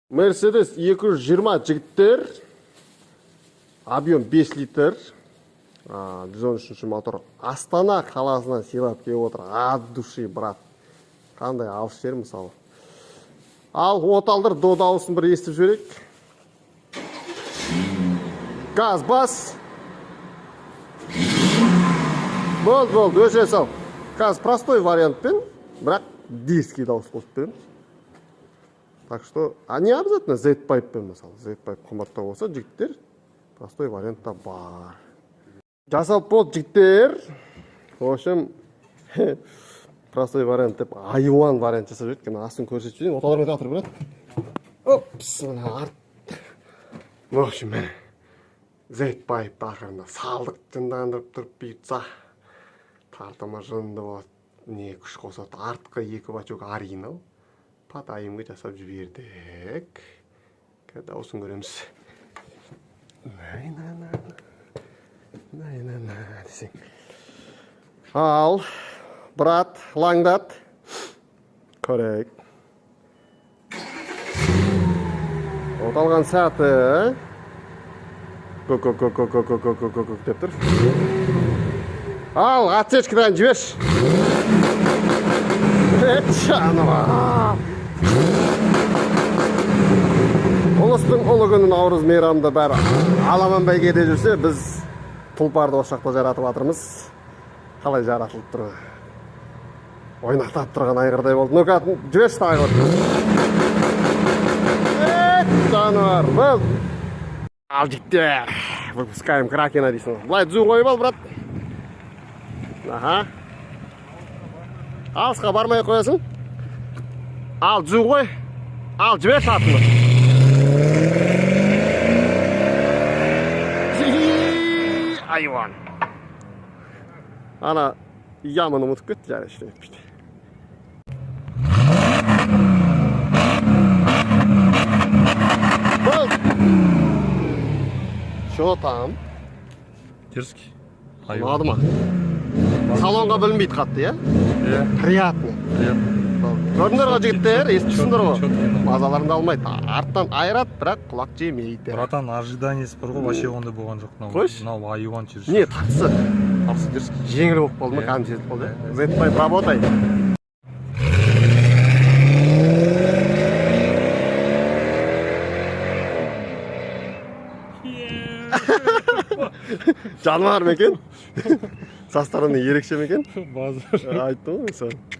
Mercedes 220 жігіттер, объем 5 литр, 113 мотор. Астана қаласынан сыйлап келіп отыр. От души, брат. Қандай алыс жер мысалы. Ал оталдыр до дауысын бір естіп жіберейік. Газ бас. Болды, өше сал. Газ простой вариантпен, бірақ дискі дауыс қосып береміз. Так что, не обязательно Z-Pipe мысалы. Z-Pipe қымбаттау болса, жігіттер простой вариантта бар. Жасалып болды жігіттер. В общем, простой вариант деп айуан вариант жасап жібердік. Астын көрсетіп жіберейін. Оталармен тақтыр бірат. Опс, мына арт. В общем, міне Z-Pipe ақырында салдық, жындандырып тұрып бұйытса. Тартыма жынды болады. Не күш қосады. Артқы 2 бачок оригинал. Патайымға жасап жібердік. Кәді аусын көреміз. Най-на-на десең. Ал, брат, лаңдат. Көрек. Оталған сәті. Көк деп тұр. Ал, отсечкадан жібеш. Жануар. Ұлыстың ұлы күні Наурыз мейрамында бәрі аламан бәйгеде жүрсе, біз тұлпарды ошақта жаратып жатырмыз. Қалай жаратылып тұр? Ойнақтап тұрған айғырдай болды. Ну-ка, жіберші айғыр. Жануар, бұл. Ал жіктер. Выпускаем кракена дейсің. Бұлай дзу қойып ал, брат. Аха. Алысқа бармай қоясың. Ал дзу қой. Ал жібер шатыны. Айуан. Ана ямын ұмытып кетті, жәрі іште етпейді. Бұл. Шо там? Дерзкий. Ұнады ма? Салонға білінбейді қатты, я? Приятный. Көрдіңдер ғой жігіттер, естісіңдер ғой. Мазаларында алмайды. Арттан айырат, бірақ құлақ жемейді. Братан, ожиданиесі бар ғой, вообще ондай болған жоқ. Қойшы? Мынау айуан жүріш. Не, тақсы. Тақсы дерзкий. Жеңіл болып қалды ма, кәдімгі жетіп қалды. Z-Pipe работай. Жануар ма екен? Састарыны ерекше ме екен? Базар. Айттым ғой мен саған.